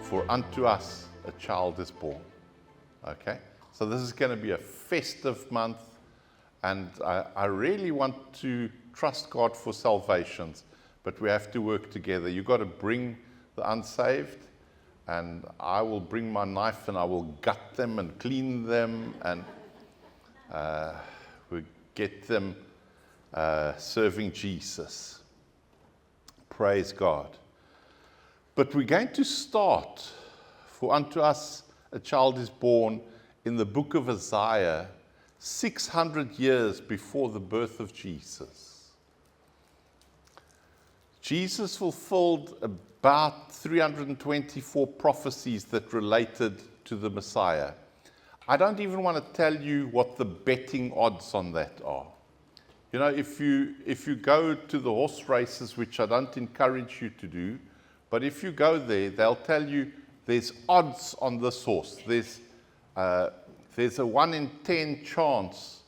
For unto us a child is born. Okay? So this is going to be a festive month, and I really want to trust God for salvations, but we have to work together. You've got to bring the unsaved, and I will bring my knife and I will gut them and clean them, and we get them serving Jesus. Praise God. But we're going to start, for unto us a child is born, in the book of Isaiah, 600 years before the birth of Jesus. Jesus fulfilled about 324 prophecies that related to the Messiah. I don't even want to tell you what the betting odds on that are. You know, if you go to the horse races, which I don't encourage you to do, but if you go there, they'll tell you there's odds on this horse. There's a 1 in 10 chance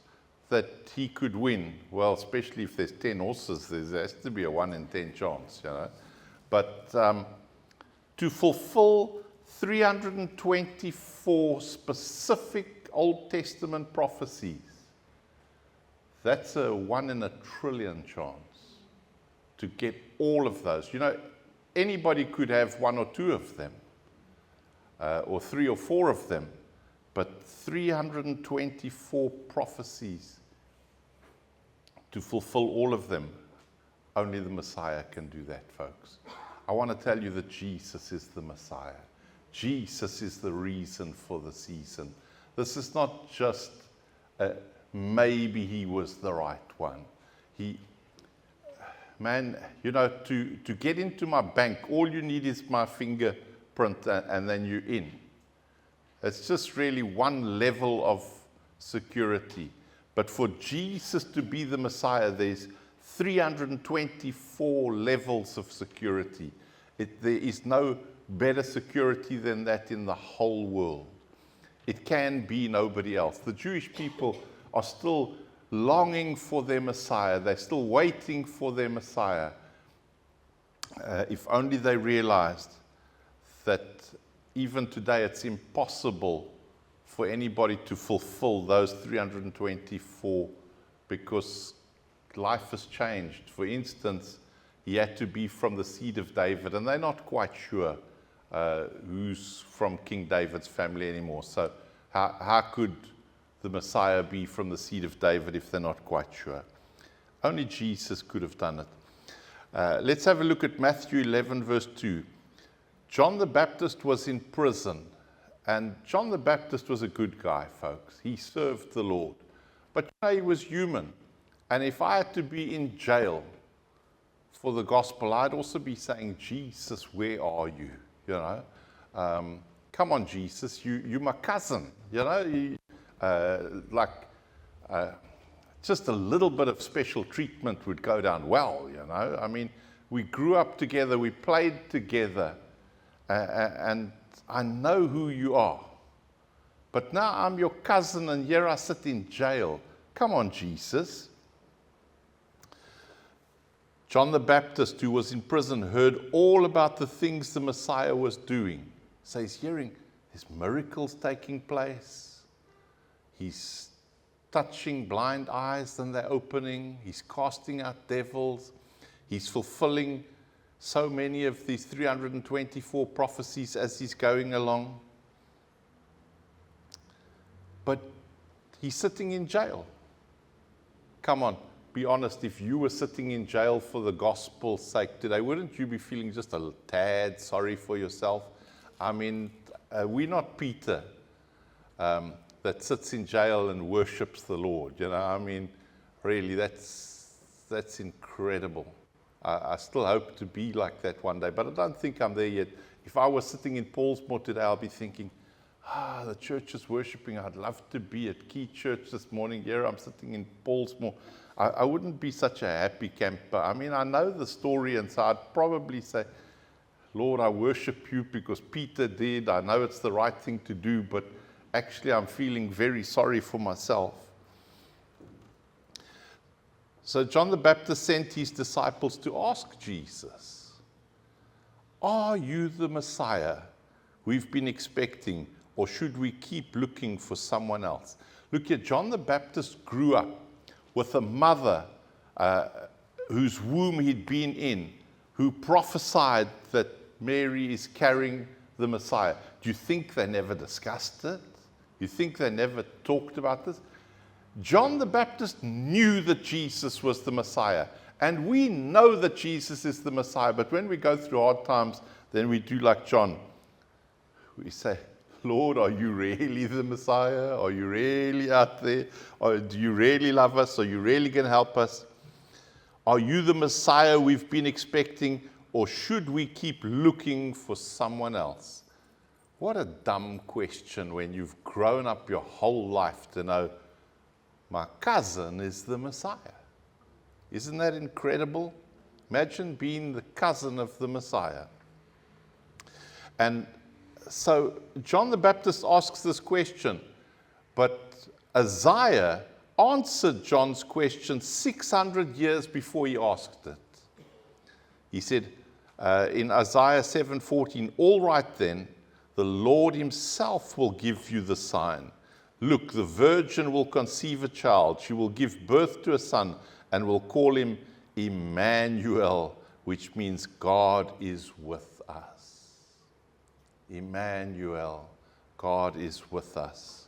that he could win. Well, especially if there's 10 horses, there has to be a 1 in 10 chance, you know. But to fulfill 324 specific Old Testament prophecies, that's a 1 in a trillion chance to get all of those. You know, anybody could have 1 or 2 of them, or 3 or 4 of them, but 324 prophecies to fulfill all of them, only the Messiah can do that, folks. I want to tell you that Jesus is the Messiah. Jesus is the reason for the season. This is not just maybe he was the right one. Man, you know, to get into my bank, all you need is my fingerprint and then you're in. It's just really one level of security. But for Jesus to be the Messiah, there's 324 levels of security. There is no better security than that in the whole world. It can be nobody else. The Jewish people are still longing for their Messiah. They're still waiting for their Messiah. If only they realized that even today it's impossible for anybody to fulfill those 324 because life has changed. For instance, he had to be from the seed of David, and they're not quite sure who's from King David's family anymore. So how could the Messiah be from the seed of David if they're not quite sure? Only Jesus could have done it. Let's have a look at Matthew 11, verse 2. John the Baptist was in prison, and John the Baptist was a good guy, folks. He served the Lord. But you know, he was human. And if I had to be in jail for the gospel, I'd also be saying, Jesus, where are you? You know, come on, Jesus, you're my cousin. You know, just a little bit of special treatment would go down well, you know. I mean, we grew up together, we played together, and I know who you are. But now I'm your cousin, and here I sit in jail. Come on, Jesus. John the Baptist, who was in prison, heard all about the things the Messiah was doing. So he's hearing there's miracles taking place. He's touching blind eyes and they're opening. He's casting out devils. He's fulfilling so many of these 324 prophecies as he's going along. But he's sitting in jail. Come on, be honest. If you were sitting in jail for the gospel's sake today, wouldn't you be feeling just a tad sorry for yourself? I mean, we're not Peter. That sits in jail and worships the Lord. You know, I mean, really, that's incredible. I still hope to be like that one day, but I don't think I'm there yet. If I was sitting in Paulsmore today, I'll be thinking, the church is worshiping. I'd love to be at Key Church this morning. Here I'm sitting in Paulsmore. I wouldn't be such a happy camper. I mean, I know the story, and so I'd probably say, Lord, I worship you because Peter did. I know it's the right thing to do, but actually, I'm feeling very sorry for myself. So John the Baptist sent his disciples to ask Jesus, are you the Messiah? we've been expecting, or should we keep looking for someone else? Look here, John the Baptist grew up with a mother whose womb he'd been in, who prophesied that Mary is carrying the Messiah. Do you think they never discussed it? You think they never talked about this? John the Baptist knew that Jesus was the Messiah. And we know that Jesus is the Messiah. But when we go through hard times, then we do like John. We say, Lord, are you really the Messiah? Are you really out there? Or do you really love us? Are you really going to help us? Are you the Messiah we've been expecting? Or should we keep looking for someone else? What a dumb question when you've grown up your whole life to know my cousin is the Messiah. Isn't that incredible? Imagine being the cousin of the Messiah. And so John the Baptist asks this question, but Isaiah answered John's question 600 years before he asked it. He said in Isaiah 7:14, all right then, the Lord himself will give you the sign. Look, the virgin will conceive a child. She will give birth to a son and will call him Emmanuel, which means God is with us. Emmanuel, God is with us.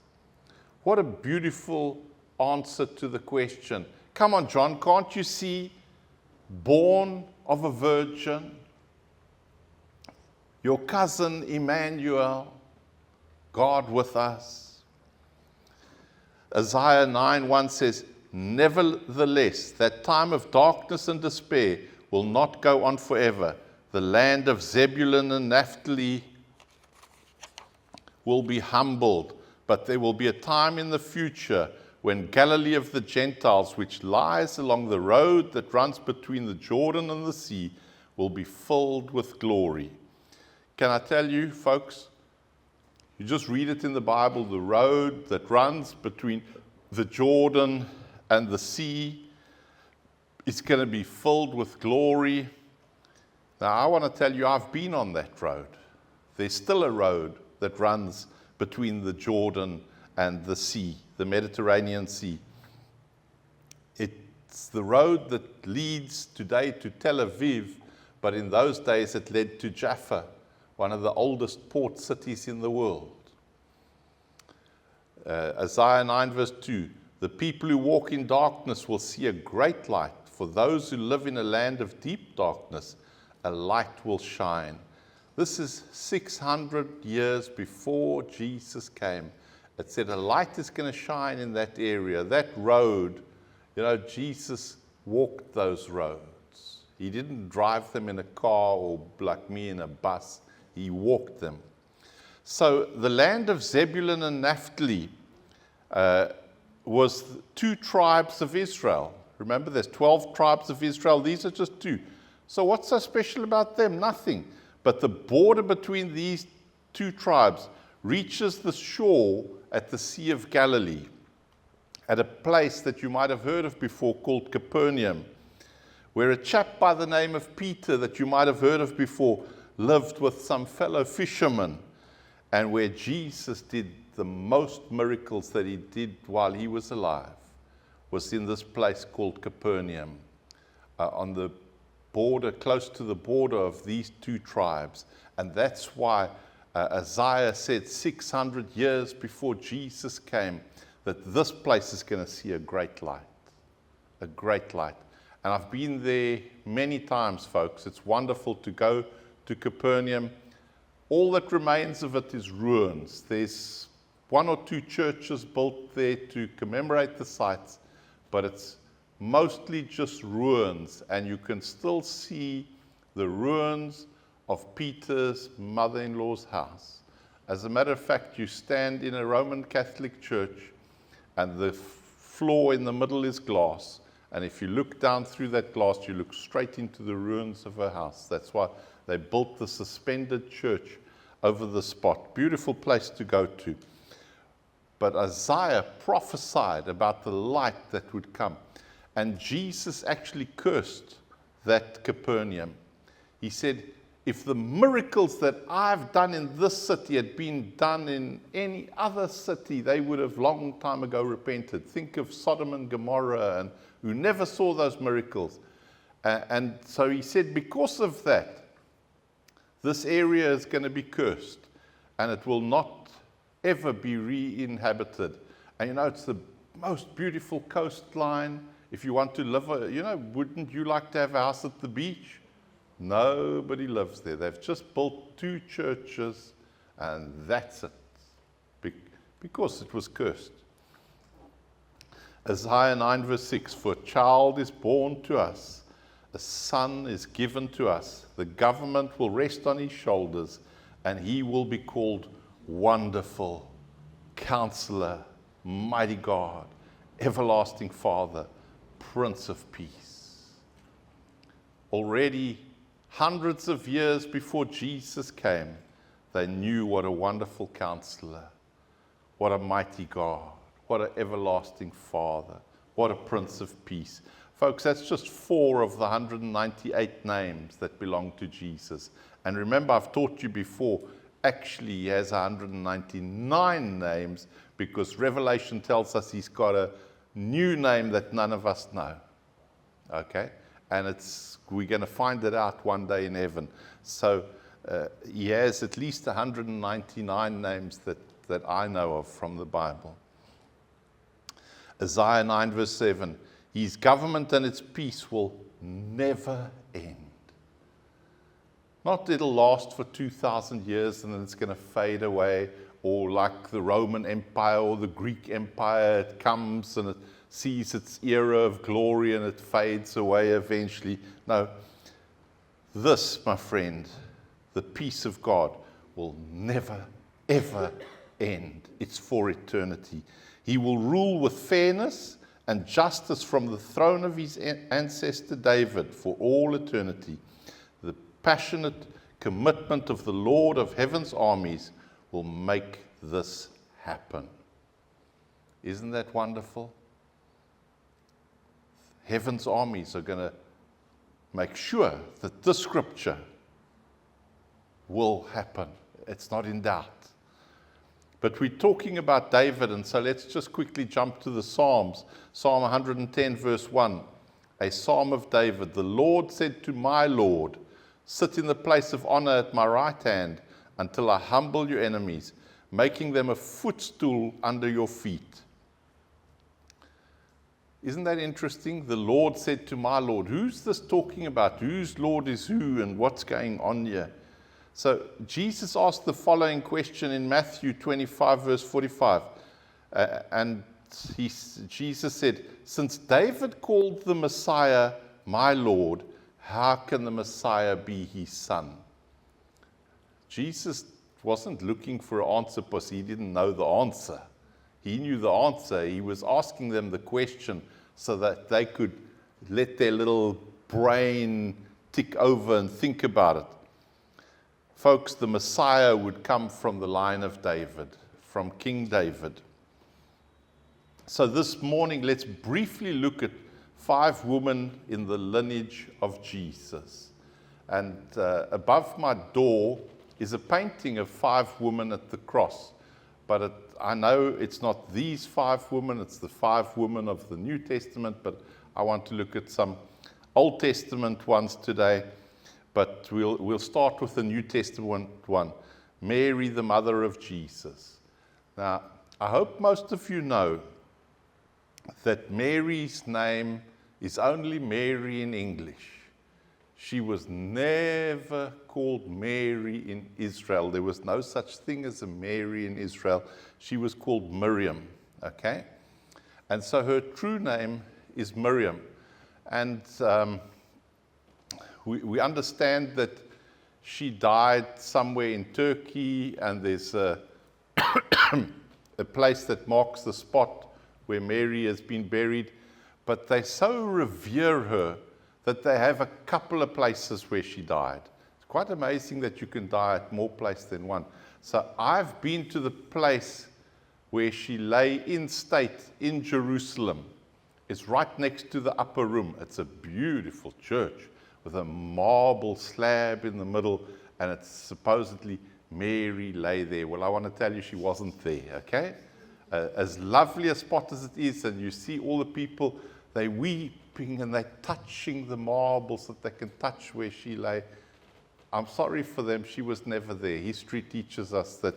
What a beautiful answer to the question. Come on, John, can't you see? Born of a virgin, your cousin Emmanuel, God with us. Isaiah 9:1 says, nevertheless, that time of darkness and despair will not go on forever. The land of Zebulun and Naphtali will be humbled, but there will be a time in the future when Galilee of the Gentiles, which lies along the road that runs between the Jordan and the sea, will be filled with glory. Can I tell you, folks, you just read it in the Bible, the road that runs between the Jordan and the sea is going to be filled with glory. Now, I want to tell you, I've been on that road. There's still a road that runs between the Jordan and the sea, the Mediterranean Sea. It's the road that leads today to Tel Aviv, but in those days it led to Jaffa, one of the oldest port cities in the world. Isaiah 9 verse 2, the people who walk in darkness will see a great light. For those who live in a land of deep darkness, a light will shine. This is 600 years before Jesus came. It said a light is going to shine in that area, that road. You know, Jesus walked those roads. He didn't drive them in a car or like me in a bus. He walked them. So the land of Zebulun and Naphtali was 2 tribes of Israel. Remember, there's 12 tribes of Israel. These are just 2. So what's so special about them? Nothing. But the border between these 2 tribes reaches the shore at the Sea of Galilee, at a place that you might have heard of before called Capernaum, where a chap by the name of Peter, that you might have heard of before, lived with some fellow fishermen, and where Jesus did the most miracles that he did while he was alive, was in this place called Capernaum, on the border, close to the border of these 2 tribes. And that's why Isaiah said 600 years before Jesus came that this place is going to see a great light. A great light. And I've been there many times, folks. It's wonderful to go to Capernaum. All that remains of it is ruins. There's 1 or 2 churches built there to commemorate the sites, but it's mostly just ruins, and you can still see the ruins of Peter's mother-in-law's house. As a matter of fact, you stand in a Roman Catholic church, and the floor in the middle is glass, and if you look down through that glass, you look straight into the ruins of her house. That's why they built the suspended church over the spot. Beautiful place to go to. But Isaiah prophesied about the light that would come. And Jesus actually cursed that Capernaum. He said, If the miracles that I've done in this city had been done in any other city, they would have long time ago repented. Think of Sodom and Gomorrah, and who never saw those miracles. And so he said, because of that, this area is going to be cursed, and it will not ever be re-inhabited. And you know, it's the most beautiful coastline. If you want to live, wouldn't you like to have a house at the beach? Nobody lives there. They've just built 2 churches, and that's it, because it was cursed. Isaiah 9 verse 6, for a child is born to us, a son is given to us, the government will rest on his shoulders, and he will be called Wonderful, Counselor, Mighty God, Everlasting Father, Prince of Peace. Already hundreds of years before Jesus came, they knew what a wonderful counselor, what a mighty God, what an everlasting Father, what a Prince of Peace. Folks, that's just 4 of the 198 names that belong to Jesus. And remember, I've taught you before, actually he has 199 names, because Revelation tells us he's got a new name that none of us know. Okay? And we're going to find it out one day in heaven. So he has at least 199 names that I know of from the Bible. Isaiah 9 verse 7, his government and its peace will never end. Not it'll last for 2,000 years and then it's going to fade away, or like the Roman Empire or the Greek Empire, it comes and it sees its era of glory and it fades away eventually. No, this, my friend, the peace of God will never, ever end. It's for eternity. He will rule with fairness and justice from the throne of his ancestor David for all eternity. The passionate commitment of the Lord of heaven's armies will make this happen. Isn't that wonderful? Heaven's armies are going to make sure that this scripture will happen. It's not in doubt. But we're talking about David, and so let's just quickly jump to the Psalms. Psalm 110 verse 1, a psalm of David. The Lord said to my Lord, sit in the place of honor at my right hand until I humble your enemies, making them a footstool under your feet. Isn't that interesting? The Lord said to my Lord. Who's this talking about? Whose Lord is who, and what's going on here? So Jesus asked the following question in Matthew 25 verse 45. Jesus said, since David called the Messiah my Lord, how can the Messiah be his son? Jesus wasn't looking for an answer because he didn't know the answer. He knew the answer. He was asking them the question so that they could let their little brain tick over and think about it. Folks, the Messiah would come from the line of David, from King David. So this morning, let's briefly look at 5 women in the lineage of Jesus. And above my door is a painting of 5 women at the cross. But I know it's not these 5 women, it's the 5 women of the New Testament, but I want to look at some Old Testament ones today. But we'll start with the New Testament one, Mary, the mother of Jesus. Now, I hope most of you know that Mary's name is only Mary in English. She was never called Mary in Israel. There was no such thing as a Mary in Israel. She was called Miriam, okay? And so her true name is Miriam. And we understand that she died somewhere in Turkey, and there's a place that marks the spot where Mary has been buried. But they so revere her that they have a couple of places where she died. It's quite amazing that you can die at more places than one. So I've been to the place where she lay in state in Jerusalem. It's right next to the upper room. It's a beautiful church with a marble slab in the middle, and it's supposedly Mary lay there. Well, I want to tell you she wasn't there, okay? As lovely a spot as it is, and you see all the people, they weeping and they're touching the marbles that they can touch where she lay. I'm sorry for them, she was never there. History teaches us that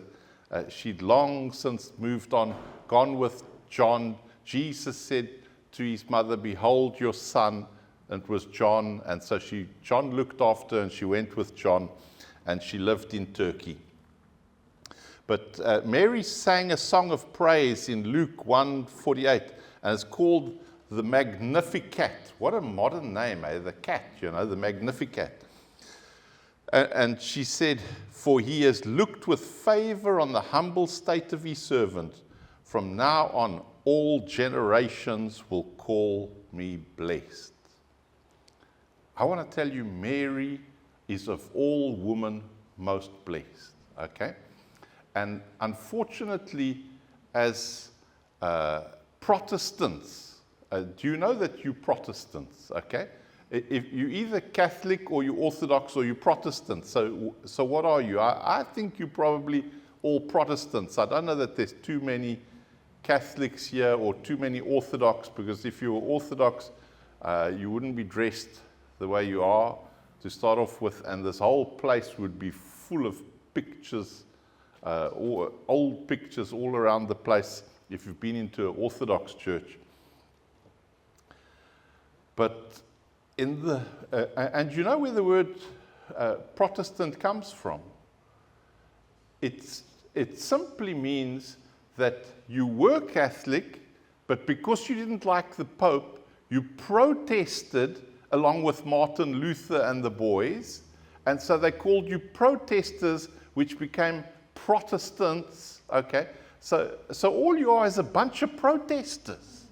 she'd long since moved on, gone with John. Jesus said to his mother, "Behold your son," and it was John. And so John looked after her, and she went with John, and she lived in Turkey. But Mary sang a song of praise in Luke 1:48, and it's called the Magnificat. What a modern name, eh? The cat, the Magnificat. And she said, "For he has looked with favor on the humble state of his servant. From now on, all generations will call me blessed." I want to tell you, Mary is of all women most blessed, okay? And unfortunately, as Protestants, do you know that you're Protestants, okay? If you're either Catholic or you're Orthodox or you're Protestant. So what are you? I think you're probably all Protestants. I don't know that there's too many Catholics here or too many Orthodox, because if you were Orthodox, you wouldn't be dressed the way you are to start off with, and this whole place would be full of pictures, or old pictures all around the place if you've been into an Orthodox church. But and you know where the word Protestant comes from? It simply means that you were Catholic, but because you didn't like the Pope, you protested along with Martin Luther and the boys, and so they called you protesters, which became Protestants, okay? So all you are is a bunch of protesters.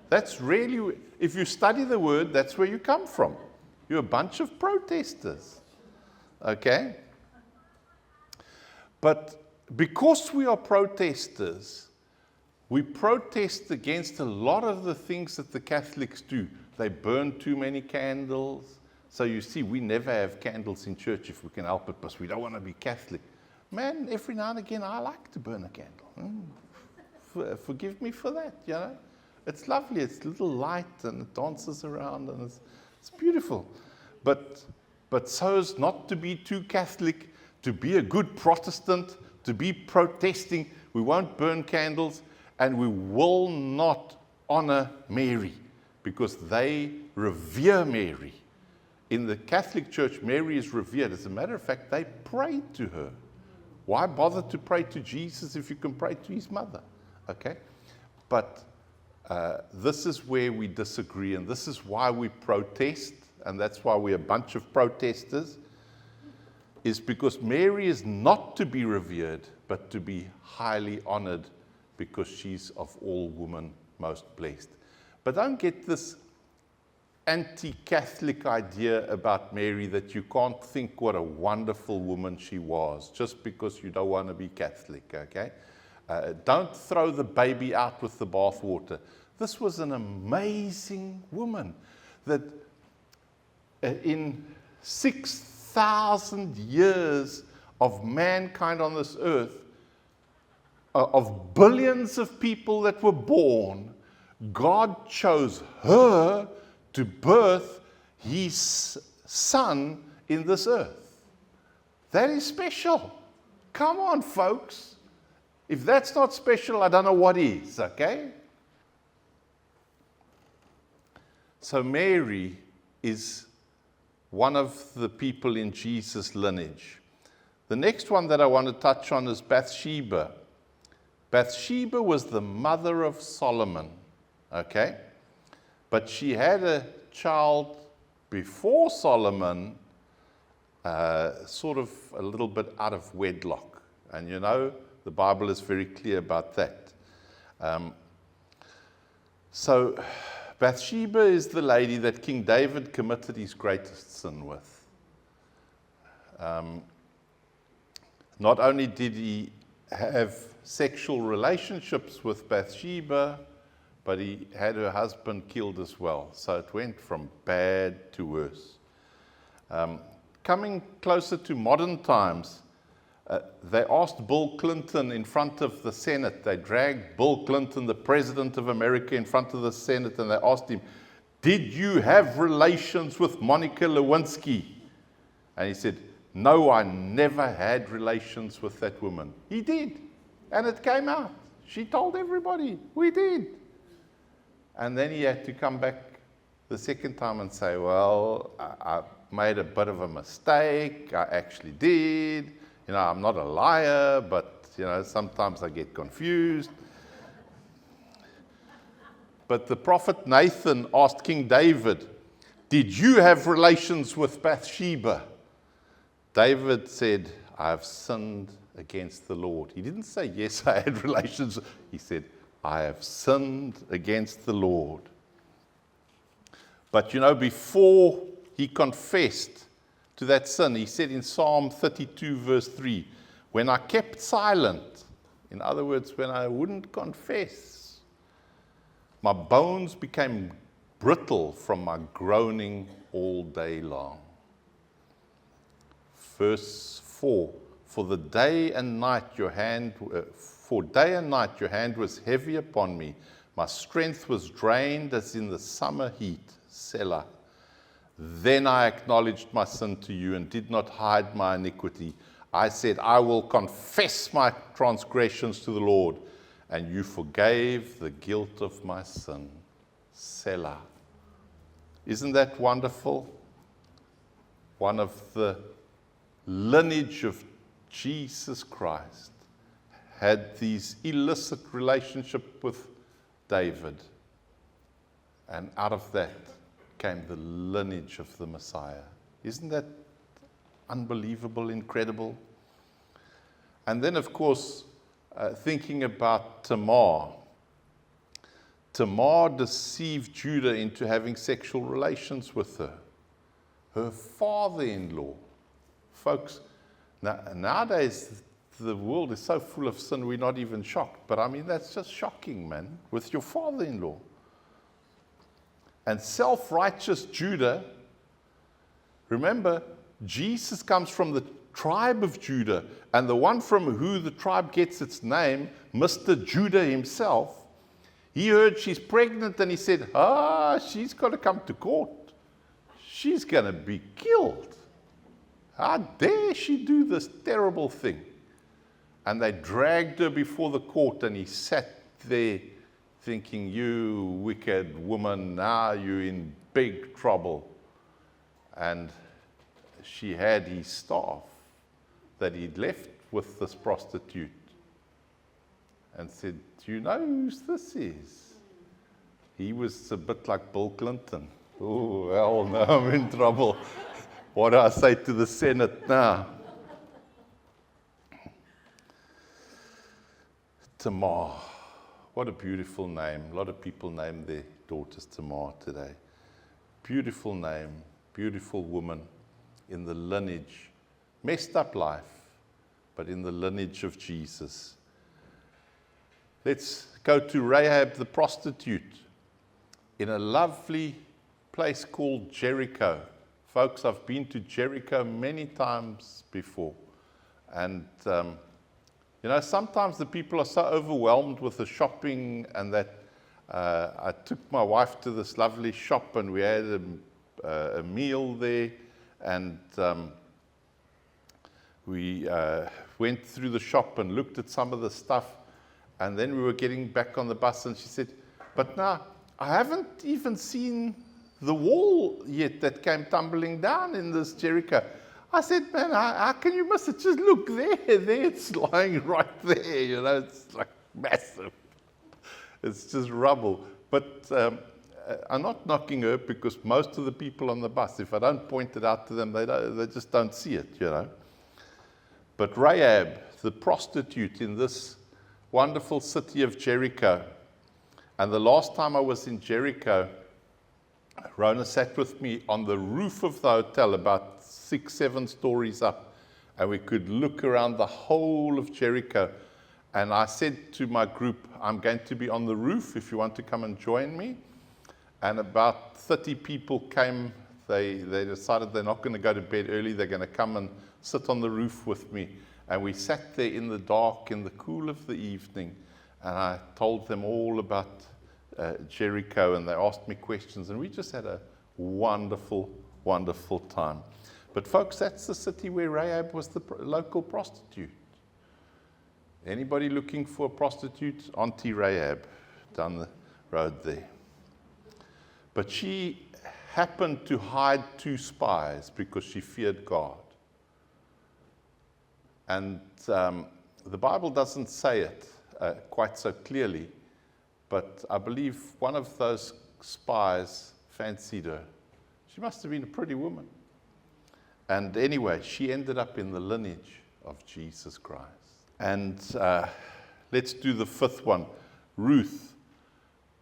That's really, if you study the word, that's where you come from. You're a bunch of protesters, okay? But because we are protesters, we protest against a lot of the things that the Catholics do. They burn too many candles. So you see, we never have candles in church if we can help it, because we don't want to be Catholic. Man, every now and again, I like to burn a candle. Forgive me for that, It's lovely. It's a little light, and it dances around, and it's beautiful. But so as not to be too Catholic, to be a good Protestant, to be protesting. We won't burn candles, and we will not honor Mary, because they revere Mary. In the Catholic Church, Mary is revered. As a matter of fact, they pray to her. Why bother to pray to Jesus if you can pray to his mother? Okay? But this is where we disagree, and this is why we protest, and that's why we're a bunch of protesters, is because Mary is not to be revered, but to be highly honored, because she's of all women most blessed. But don't get this anti-Catholic idea about Mary that you can't think what a wonderful woman she was just because you don't want to be Catholic, okay? Don't throw the baby out with the bathwater. This was an amazing woman that in 6,000 years of mankind on this earth, of billions of people that were born, God chose her to birth his son in this earth. That is special. Come on, folks. If that's not special, I don't know what is, okay? So Mary is one of the people in Jesus' lineage. The next one that I want to touch on is Bathsheba. Bathsheba was the mother of Solomon, okay? But she had a child before Solomon, sort of a little bit out of wedlock. And the Bible is very clear about that. So Bathsheba is the lady that King David committed his greatest sin with. Not only did he have sexual relationships with Bathsheba, but he had her husband killed as well. So it went from bad to worse. Coming closer to modern times, they asked Bill Clinton in front of the Senate. They dragged Bill Clinton, the President of America, in front of the Senate, and they asked him, "Did you have relations with Monica Lewinsky?" And he said, "No, I never had relations with that woman." He did. And it came out. She told everybody, "We did." And then he had to come back the second time and say, "Well, I made a bit of a mistake. I actually did. I'm not a liar, but, sometimes I get confused." But the prophet Nathan asked King David, "Did you have relations with Bathsheba?" David said, "I have sinned against the Lord." He didn't say, "Yes, I had relations." He said, "I have sinned against the Lord." But before he confessed to that sin, he said in Psalm 32, verse 3, "When I kept silent," in other words, when I wouldn't confess, "my bones became brittle from my groaning all day long." Verse 4, For day and night your hand was heavy upon me. My strength was drained as in the summer heat. Selah. Then I acknowledged my sin to you and did not hide my iniquity. I said, I will confess my transgressions to the Lord, and you forgave the guilt of my sin. Selah. Isn't that wonderful? One of the lineage of Jesus Christ had these illicit relationship with David, and out of that came the lineage of the Messiah. Isn't that unbelievable, incredible? And then, of course, thinking about Tamar. Tamar deceived Judah into having sexual relations with her. Her father-in-law. Folks, nowadays the world is so full of sin, we're not even shocked. But I mean, that's just shocking, man, with your father-in-law. And self-righteous Judah, remember, Jesus comes from the tribe of Judah, and the one from who the tribe gets its name, Mr. Judah himself, he heard she's pregnant and he said, she's got to come to court. She's going to be killed. How dare she do this terrible thing? And they dragged her before the court, and he sat there thinking, you wicked woman, now you're in big trouble. And she had his staff that he'd left with this prostitute and said, do you know who this is? He was a bit like Bill Clinton. Oh, hell no, I'm in trouble. What do I say to the Senate now? Tamar. What a beautiful name. A lot of people name their daughters Tamar today. Beautiful name, beautiful woman in the lineage, messed up life, but in the lineage of Jesus. Let's go to Rahab the prostitute in a lovely place called Jericho. Folks, I've been to Jericho many times before. And, sometimes the people are so overwhelmed with the shopping, and that I took my wife to this lovely shop, and we had a meal there, and we went through the shop and looked at some of the stuff, and then we were getting back on the bus, and she said, but now, I haven't even seen the wall yet that came tumbling down in this Jericho. I said, man, how can you miss it? Just look there, it's lying right there, it's like massive. It's just rubble. But I'm not knocking her, because most of the people on the bus, if I don't point it out to them, they just don't see it, But Rahab, the prostitute in this wonderful city of Jericho, and the last time I was in Jericho, Rona sat with me on the roof of the hotel, about 6-7 stories up, and we could look around the whole of Jericho. And I said to my group, I'm going to be on the roof if you want to come and join me. And about 30 people came They decided they're not going to go to bed early. They're going to come and sit on the roof with me. And we sat there in the dark, in the cool of the evening, and I told them all about Jericho, and they asked me questions, and we just had a wonderful, wonderful time. But folks, that's the city where Rahab was the local prostitute. Anybody looking for a prostitute? Auntie Rahab down the road there. But she happened to hide 2 spies because she feared God. And the Bible doesn't say it quite so clearly, but I believe one of those spies fancied her. She must have been a pretty woman. And anyway, she ended up in the lineage of Jesus Christ. And let's do the 5th one, Ruth.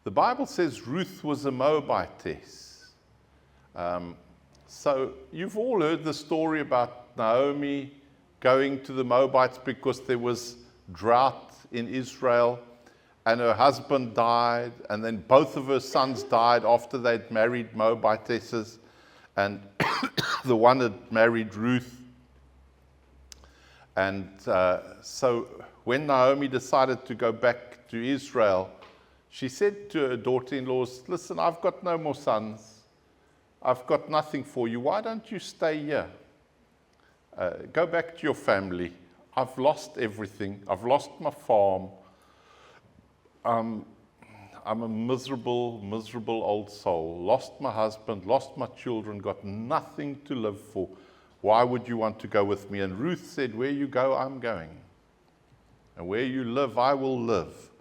The Bible says Ruth was a Moabitess. So you've all heard the story about Naomi going to the Moabites because there was drought in Israel, and her husband died, and then both of her sons died after they'd married Moabitesses, and the one had married Ruth. And so when Naomi decided to go back to Israel, she said to her daughter-in-laws, listen, I've got no more sons. I've got nothing for you. Why don't you stay here? Go back to your family. I've lost everything. I've lost my farm. I'm a miserable, miserable old soul. Lost my husband, lost my children, got nothing to live for. Why would you want to go with me? And Ruth said, where you go, I'm going. And where you live, I will live.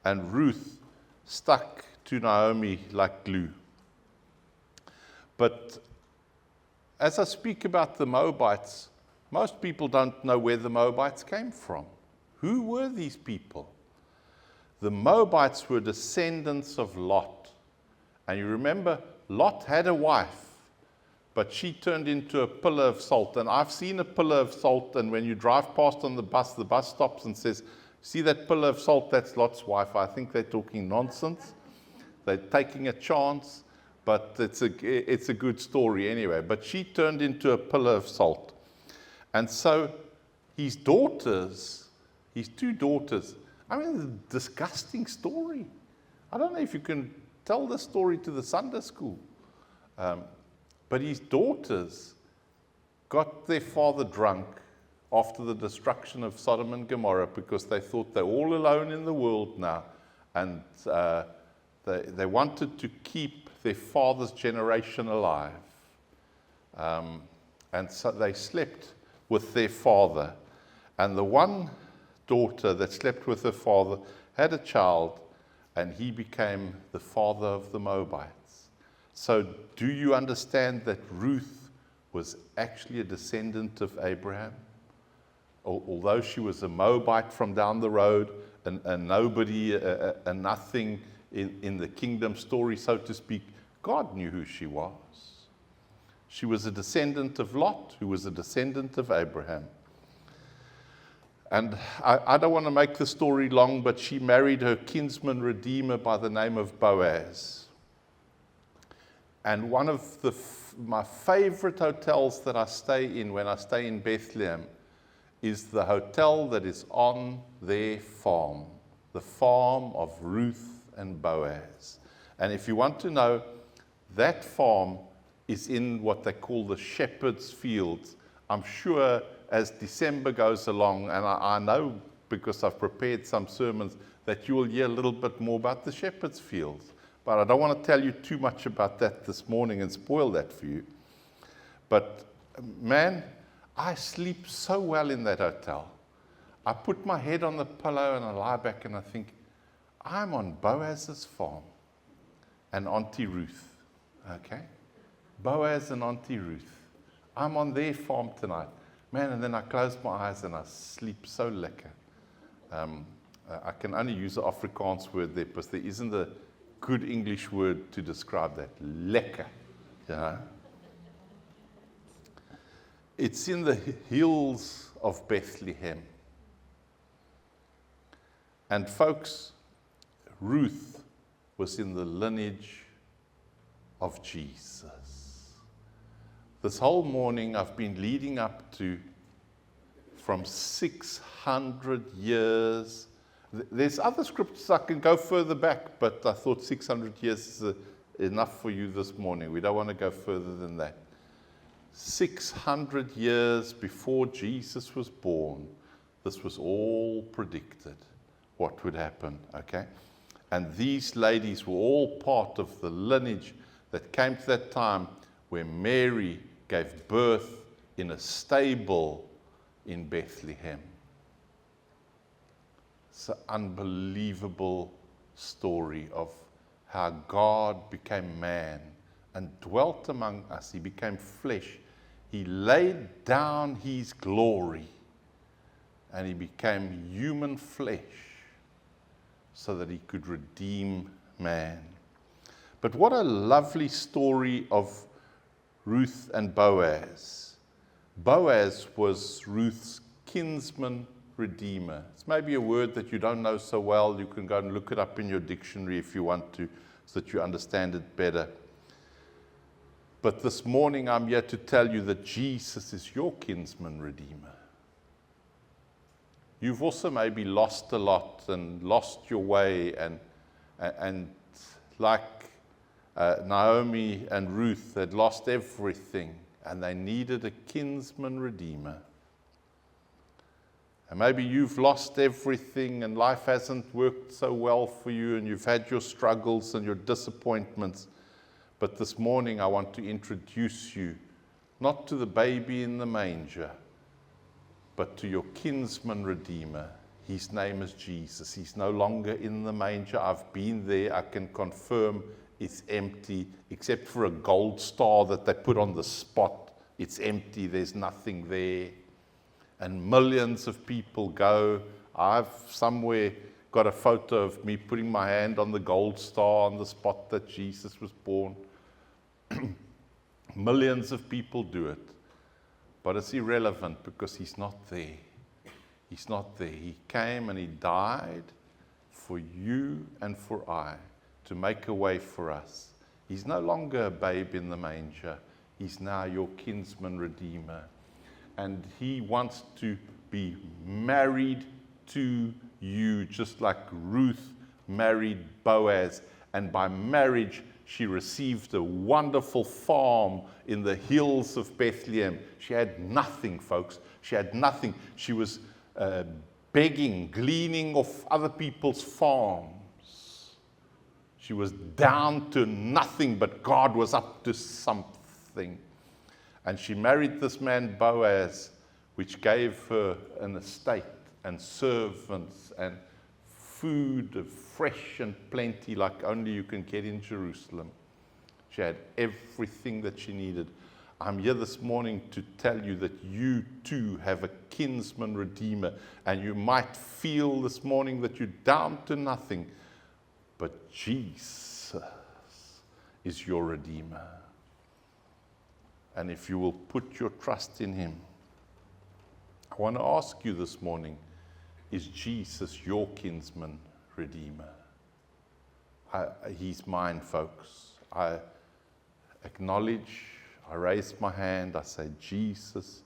And Ruth stuck to Naomi like glue. But as I speak about the Moabites, most people don't know where the Moabites came from. Who were these people? The Moabites were descendants of Lot. And you remember, Lot had a wife, but she turned into a pillar of salt. And I've seen a pillar of salt, and when you drive past on the bus stops and says, see that pillar of salt, that's Lot's wife. I think they're talking nonsense. They're taking a chance, but it's a good story anyway. But she turned into a pillar of salt. And so his daughters, his 2 daughters, I mean, it's a disgusting story. I don't know if you can tell the story to the Sunday school. But his daughters got their father drunk after the destruction of Sodom and Gomorrah because they thought they're all alone in the world now. And they wanted to keep their father's generation alive. And so they slept with their father. And the one daughter that slept with her father had a child, and he became the father of the Moabites. So do you understand that Ruth was actually a descendant of Abraham? Although she was a Moabite from down the road, and nobody, and nothing in the kingdom story, so to speak, God knew who she was. She was a descendant of Lot, who was a descendant of Abraham. And I don't want to make the story long, but she married her kinsman redeemer by the name of Boaz. And one of my favorite hotels that I stay in when I stay in Bethlehem is the hotel that is on their farm, the farm of Ruth and Boaz. And if you want to know, that farm is in what they call the shepherd's fields. I'm sure as December goes along, and I know because I've prepared some sermons, that you will hear a little bit more about the shepherd's fields. But I don't want to tell you too much about that this morning and spoil that for you. But man, I sleep so well in that hotel. I put my head on the pillow and I lie back and I think, I'm on Boaz's farm and Auntie Ruth. Okay? Boaz and Auntie Ruth. I'm on their farm tonight. Man, and then I close my eyes and I sleep so lekker. I can only use the Afrikaans word there because there isn't a good English word to describe that. Lekker. You know? It's in the hills of Bethlehem. And folks, Ruth was in the lineage of Jesus. This whole morning I've been leading up to from 600 years. There's other scriptures I can go further back, but I thought 600 years is enough for you this morning. We don't want to go further than that. 600 years before Jesus was born, this was all predicted, what would happen, okay? And these ladies were all part of the lineage that came to that time where Mary gave birth in a stable in Bethlehem. It's an unbelievable story of how God became man and dwelt among us. He became flesh. He laid down his glory and he became human flesh so that he could redeem man. But what a lovely story of Ruth and Boaz. Boaz was Ruth's kinsman redeemer. It's maybe a word that you don't know so well. You can go and look it up in your dictionary if you want to, so that you understand it better. But this morning I'm here to tell you that Jesus is your kinsman redeemer. You've also maybe lost a lot and lost your way, and like Naomi and Ruth had lost everything, and they needed a kinsman redeemer. And maybe you've lost everything and life hasn't worked so well for you, and you've had your struggles and your disappointments. But this morning I want to introduce you not to the baby in the manger, but to your kinsman redeemer. His name is Jesus. He's no longer in the manger. I've been there. I can confirm it's empty, except for a gold star that they put on the spot. It's empty. There's nothing there. And millions of people go. I've somewhere got a photo of me putting my hand on the gold star on the spot that Jesus was born. Millions of people do it. But it's irrelevant because he's not there. He's not there. He came and he died for you and for I to make a way for us. He's no longer a babe in the manger. He's now your kinsman redeemer. And he wants to be married to you, just like Ruth married Boaz. And by marriage, she received a wonderful farm in the hills of Bethlehem. She had nothing, folks. She had nothing. She was begging, gleaning off other people's farms. She was down to nothing, but God was up to something. And she married this man Boaz, which gave her an estate and servants and food of fresh and plenty like only you can get in Jerusalem. She had everything that she needed. I'm here this morning to tell you that you too have a kinsman redeemer, and you might feel this morning that you're down to nothing, but Jesus is your redeemer. And if you will put your trust in him, I want to ask you this morning, is Jesus your kinsman redeemer? He's mine, folks. I acknowledge, I raise my hand, I say, Jesus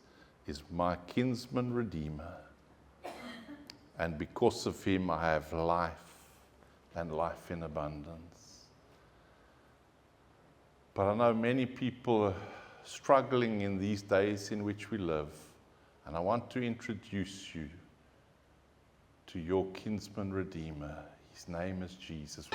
is my kinsman redeemer. And because of him, I have life and life in abundance. But I know many people are struggling in these days in which we live. And I want to introduce you to your kinsman redeemer. His name is Jesus.